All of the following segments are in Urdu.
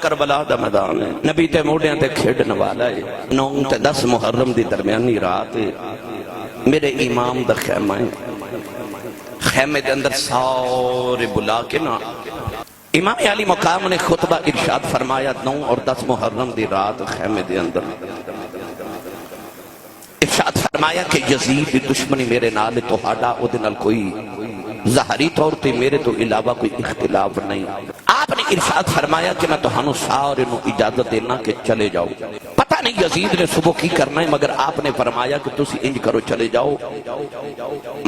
کربلا دا میدان ہے، نبی تے موڑیاں تے کھیڑن والا ہے، 9 تے 10 محرم دی درمیانی رات ہے، میرے امام دا خیمہ ہے، خیمے دے اندر سارے بلا کے نا امام علی مقام نے خطبہ ارشاد فرمایا 9 اور 10 محرم دی رات خیمے دے اندر ارشاد فرمایا کہ یزید دی دشمنی میرے نال تہاڈا او دے نال کوئی ظاہری طور تے میرے تو علاوہ کوئی اختلاف نہیں۔ آپ نے ارشاد فرمایا کہ میں تہانوں سارے نو اجازت دینا کہ چلے جاؤ۔ پتہ نہیں یزید نے صبح کی کرنا ہے، مگر آپ نے فرمایا کہ تسی انج کرو چلے جاؤ،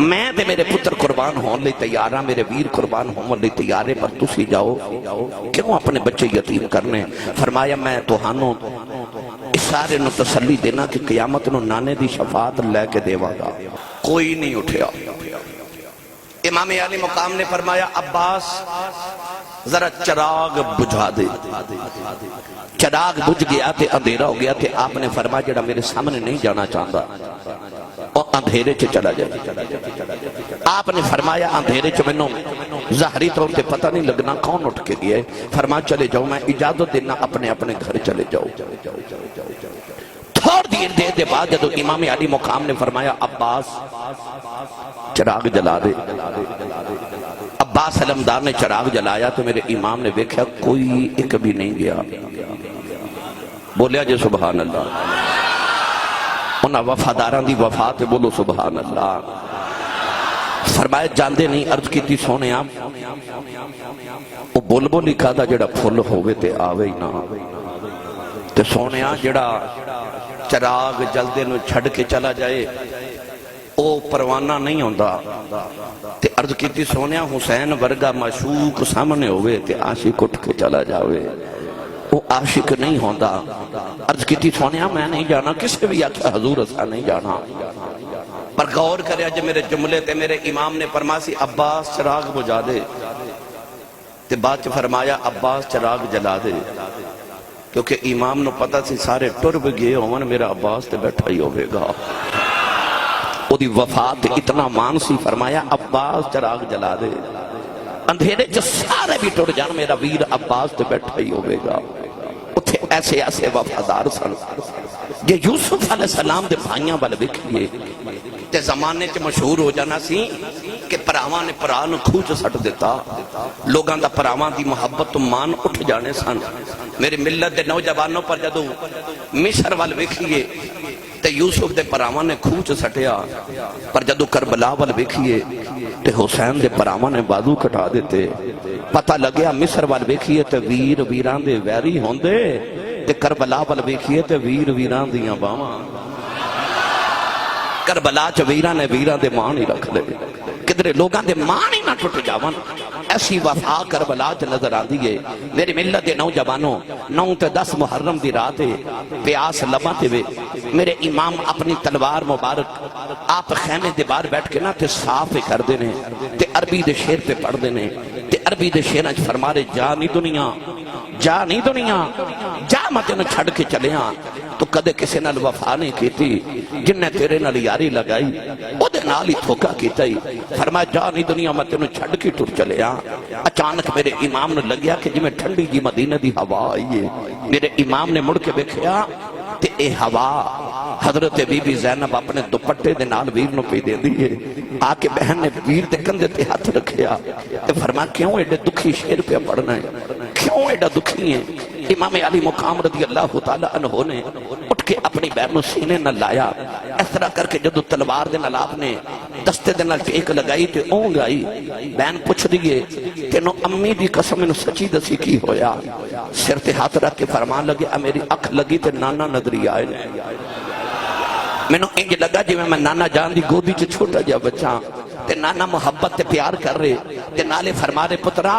میں تے میرے پتر قربان ہون لئی تیار ہاں، میرے ویر قربان ہون لئی تیار ہے، پر تسی جاؤ کیوں اپنے بچے یتیم کرنے؟ فرمایا میں تہانوں سارے نو تسلی دینا کہ قیامت نو نانے دی شفاعت لے کے دیوا گا۔ کوئی نہیں اٹھیا۔ امام علی مقام نے فرمایا عباس ذرا چراغ بجھا دے۔ چراغ بجھ گیا تے اندھیرا ہو گیا تے آپ نے فرمایا جڑا میرے سامنے نہیں جانا چاہتا اور اندھیرے چ چلا جائے۔ آپ نے فرمایا اندھیرے چ مینوں ظاہری طور تے پتہ نہیں لگنا کون اٹھ کے گیا ہے، فرمایا چلے جاؤ، میں اجازت دینا اپنے اپنے گھر چلے جاؤ۔ تھوڑی دیر دے بعد جب امام علی مقام نے فرمایا عباس چراغ جلا دے، عباس علمدار نے چراغ جلایا تو میرے امام نے دیکھا کوئی ایک بھی نہیں گیا۔ بولیا جی سبحان اللہ، انہاں وفاداران دی وفا تے بولو سبحان اللہ۔ فرمایا جاندے نہیں، عرض کی تھی سونے آپ وہ بلبل لکھا دا جڑا پھل ہوئے تے آوے ہی نہ، تے سونے جڑا چراغ جلدے نو چھڑ کے چلا جائے او پروانہ نہیں ہوندا۔ تے عرض کیتی سونیا حسین ورگا معشوق سامنے ہوئے تے عاشق اٹھ کے چلا جاوے وہ عاشق نہیں ہوندا۔ عرض کیتی سونیا میں نہیں جانا، کسے بھی آکھا حضور اسا نہیں جانا، پر غور کرے اج میرے جملے تے میرے امام نے فرمایا عباس چراغ بجھا دے، تے بعد چ فرمایا عباس چراغ جلا دے، کیونکہ امام نو پتہ سی سارے ٹر بھی گئے ہون میرا عباس تے بیٹھا ہی ہوئے گا۔ او دی وفات اتنا مان سی، فرمایا عباس چراغ جلا دے، اندھیرے جو سارے بھی ٹر جان میرا ویر عباس تے بیٹھا ہی ہوئے گا۔ اتھے ایسے ایسے وفادار سن یہ یوسف علیہ السلام دے بھائیاں والے بکھئے تے زمانے چ مشہور ہو جانا سی کہ پراواں نے پران کھوچ سٹ دیتا، لوگاں دا پراواں دی محبت تو مان اٹھ جانے سن۔ میرے ملت دے نوجوانوں پر جدو مصر وال ویکھیے تے یوسف دے پراواں نے کھوچ سٹیا، پر جدو کربلا وال ویکھیے تے حسین دے پراواں نے بازو کٹا دیتے۔ پتہ لگیا مصر وال ویکھیے تے ویر ویران دے ویری ہوندے، تے کربلا وال ویکھیے تے ویر ویران دیاں باواں۔ کربلا چ ویران نے ویران دے مان ہی رکھ لے، کدھرے لوگاں دے مان ہی نہ ٹوٹ جاون۔ ایسی وفا کربلا چ نظر آندی ہے۔ میرے ملت دے نوجوانوں 9 تے 10 محرم دی رات ہے، پیاس لباں تے وے میرے امام اپنی تلوار مبارک آپ خیمے دے باہر بیٹھ کے نا تے صاف کر دینے تے عربی دے شعر پہ پڑھ دینے تے عربی دے شعر وچ فرمارے جا نہیں دنیا، جا نہیں دنیا، جا میں تینوں چھڑ کے چلیاں، تو کدے کسی نال وفا نہیں کیتی، جن نے تیرے نال یاری لگائی او دے نال ہی دھوکا کیتا ہی۔ فرمایا جا نہیں دنیا میں تینوں چھڑ کے ٹر چلے آ۔ اچانک میرے امام نے لگیا کہ جی میں ٹھنڈی جی مدینہ دی ہوا آئی ہے۔ میرے امام نے مڑ کے دیکھیا تے اے ہوا حضرت بی بی زینب اپنے دوپٹے دے نال ویر نو پی دے دیئے۔ آ کے بہن نے ویر دے کندھے تے ہاتھ رکھیا تے فرمایا کیوں ایڈے دکھی شعر پہ پڑھنا ہے، کیوں ایڈا دکھی ہے؟ امام علی مقام رضی اللہ تعالیٰ عنہ نے اٹھ کے اپنی بہن نو سینے نہ لایا، اس طرح کر کے جدو تلوار دے نال آپ نے دستے دے نال ٹیک لگائی تے اونگ آئی۔ بہن پوچھ دیئے تینوں امی دی قسم انہوں سچی دسی کی ہویا؟ سر تے ہاتھ رکھ کے فرمان لگے میری اکھ لگی تے نانا نظری آئے نے۔ میں نے انج لگا جی میں نانا جان دی گودی چ چھوٹا جا بچہ تے نانا محبت تے پیار کر رہے تے نالے فرما رہے پترا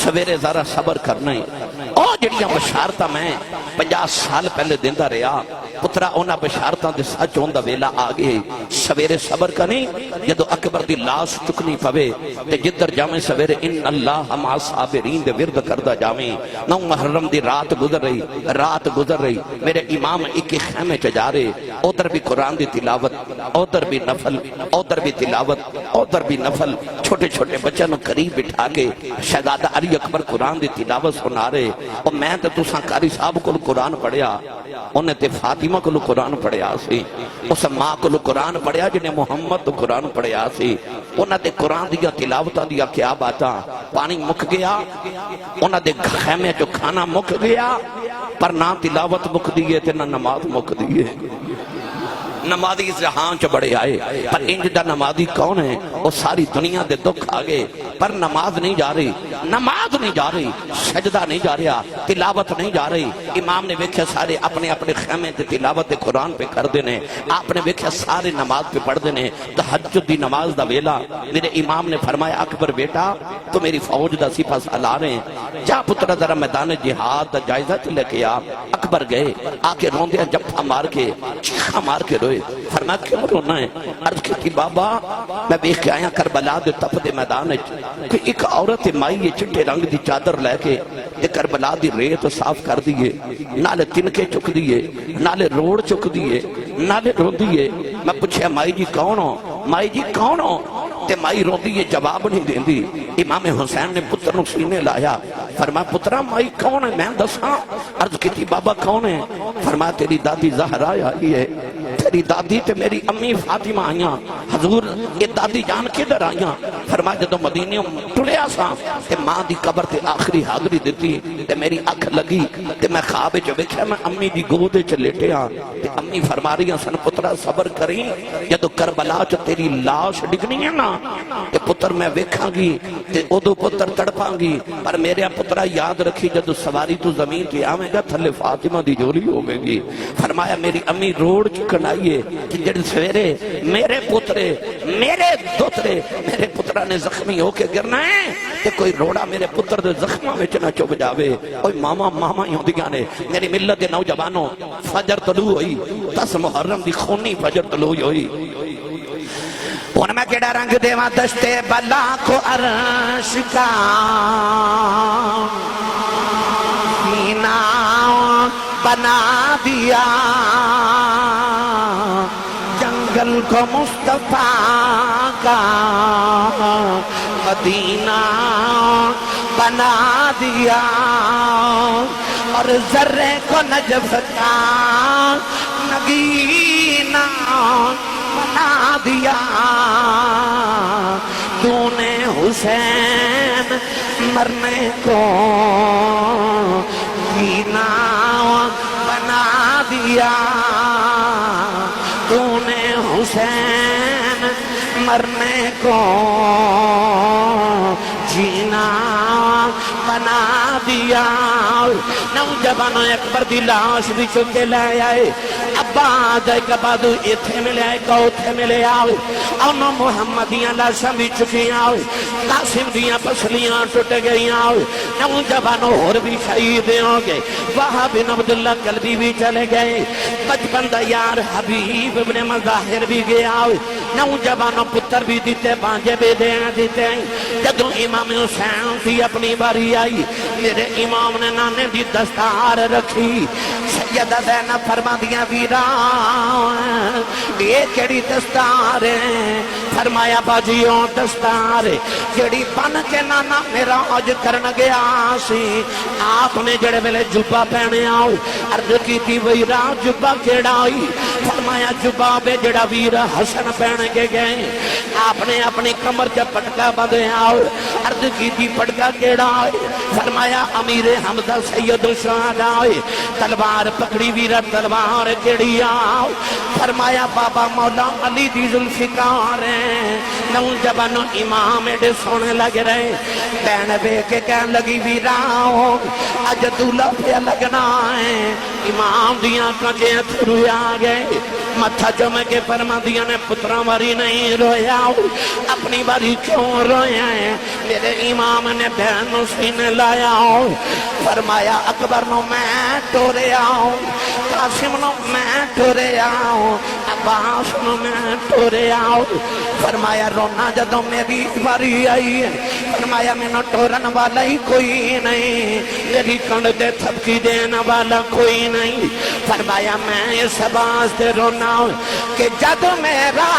سویرے ذرا صبر کرنا ہے۔ او جڑیاں بشارتاں میں 50 سال پہلے دیندہ رہا پترا اونا بشارتاں دے سچ ہوندا ویلا آگے سویرے صبر کرنی جدو اکبر دی لاش چکنی پوے تے جدر جامیں سویرے ان اللہ مع صابرین دے ورد کردہ جامیں۔ 9 محرم دی رات گزر رہی میرے امام ایک خیمے چ جا رہے، ادھر بھی قرآن دی تلاوت، ادھر بھی نفل، ادھر بھی تلاوت، ادھر بھی نفل، چھوٹے چھوٹے بچوں قریب بٹھا کے شہزادہ علی اکبر قرآن دی تلاوت سنا رہے۔ اور میں تے تساں قاری صاحب کو قرآن پڑھیا انہیں تے فاطمہ کو قرآن پڑھیا سی اس ماں کو قرآن پڑھیا جنہیں محمد تو قرآن پڑھیا سی انہیں تے قرآن دیا تلاوتہ دیا کیا باتا پانی مک گیا انہیں تے خیمے جو کھانا مک گیا پر نہ تلاوت مک دیئے تے نہ نماز مک دیئے نمازی اس جہان چ بڑے آئے پر انج دا نمازی کون ہے وہ ساری دنیا دے دکھ آگے پر نماز نہیں جا رہی نماز نہیں جا رہی سجدہ نہیں جا رہا تلاوت نہیں جا رہی امام نے ویکھیا سارے اپنے اپنے خیمے تے تلاوت قرآن پہ کر دینے آپ نے ویکھیا سارے نماز پہ پڑھ دینے تہجد دی نماز دا ویلا میرے امام نے فرمایا اکبر بیٹا تو میری فوج دا سپاہ سالار ہیں جا پترہ ذرا میدان جہاد دا جائزہ لے کے آ اکبر گئے آ کے روندے جپا مار کے چیخا مار کے روئے فرمایا کیوں رونا ہے عرض کی بابا میں بیخ کے آیا کربلا دے تپ دے میدان کہ ایک عورت مائی یہ چٹے رنگ دی چادر لے کے یہ کربلا دی ریت صاف کر دیئے نالے تنکے چک دیئے نالے روڑ چک دیئے نالے رو دیئے میں پوچھے مائی جی کون ہو مائی جی کون ہو تے مائی رو دیئے جواب نہیں دیں دی امام حسین نے پتر نو سینے لایا فرمایا پترہ مائی کون ہے میں دساں عرض کی تھی بابا کون ہے فرمایا تیری دادی زہرا آئی ہے تیری دادی تے میری امی فاطمہ آئیاں حضور یہ دادی جان کے در آئیاں فرمایا جدو مدینیوں ٹلیا سا تے ماں دی قبر تے آخری حاضری دیتی تے میری اکھ لگی تے میں خواب جو ویکھیا میں امی دی گودے چ لیٹے ہاں تے امی فرما رہی ہیں سن پترہ صبر کریں جدو کربلا چ تیری لاش ڈگنی ہے نا تے پتر میں ویکھاں گی تے ادو پتر تڑپاں گی پر میرے پترہ یاد رکھی جدو سواری تو زمین کی آویں گا تھلے فاطمہ دی جولی ہوگی گی فرمایا میری امی روڑ چکن آئیے کہ جڑ سویرے میرے پترے میرے دوترے میرے پترہ نے زخمی ہو کے گرنا ہے تے کوئی روڑا میرے پتر دے زخمہ میں چنا چوب جاوے اوہ ماما ہی ہوندیاں نے میری ملت دے نوجوانوں فجر طلوع ہوئی 10 محرم دی خونی فجر طلوع ہوئی ان میں کیڑا رنگ دیواں دشتے بلا کو عرش کا سینہ بنا دیا جنگل کو مصطفیٰ کا مدینہ بنا دیا اور ذرے کو نجف کا نگینہ بنا دیا تو نے حسین مرنے کو جینا بنا دیا تو نے حسین مرنے کو جینا بنا دیا نوجوانوں اکبر دی لاش بھی چکے لے آئے ابا جائے کبادو ایتھے ملے آئے کوتھے ملے آئے انہوں محمدیاں لاشاں بھی چکی آئے قاسم دیاں پسلیاں ٹوٹ گئی آئے نوجوانوں اور بھی شہید ہوں گے وہاں بن عبداللہ قلبی بھی چلے گئے بچپن دا یار حبیب ابن مظاہر بھی گیا آئے نوجوانوں پتر بھی دیتے بانجے بھی دیتے جدو امام حسین تھی اپنی باری آئی میرے امام نے نانے دی دستار رکھی سیدہ زینب فرما دیا ویران یہ کیڑی دستار ہے فرمایا باجیوں دستار کیڑی بن کے نانا میرا آج کرن گیا سی آپ نے جڑے ملے جبا پہنے آؤ عرض کی تھی ویران جبا کیڑا آئی فرمایا جبا بے جڑا ویرہ حسن پہنے کے گئے آپ نے اپنی کمر جب پٹکا بدے آؤ عرض کی تھی پٹکا کیڑا آئی فرمایا امیر حمزہ سید الشہداء آئے تلوار پکڑی ویرہ تلوار کیڑی آؤ فرمایا بابا مولا علی دی ذوالفقار ہیں نوجوانوں امام ایڈے سونے لگ رہے بین بے کے کہن لگی ویراؤں اج دولہ پہ لگنا ہے امام دیاں کجے تھرو آگئے متھا جمع کے فرما دیا نے پترہ واری نہیں رویا اپنی باری کیوں رویا ہے میرے امام نے بہن سینے لایا فرمایا اکبر نو میں ٹورے آؤں قاسم نو میں ٹورے آؤں عباس نو میں ٹورے آؤں فرمایا رونا جدو میری باری آئی ہے فرمایا میں نو ٹورن والا ہی کوئی نہیں میری کنڈ دے تھپکی دینا والا کوئی نہیں فرمایا میں اس باز دے رونا کہ جد میرا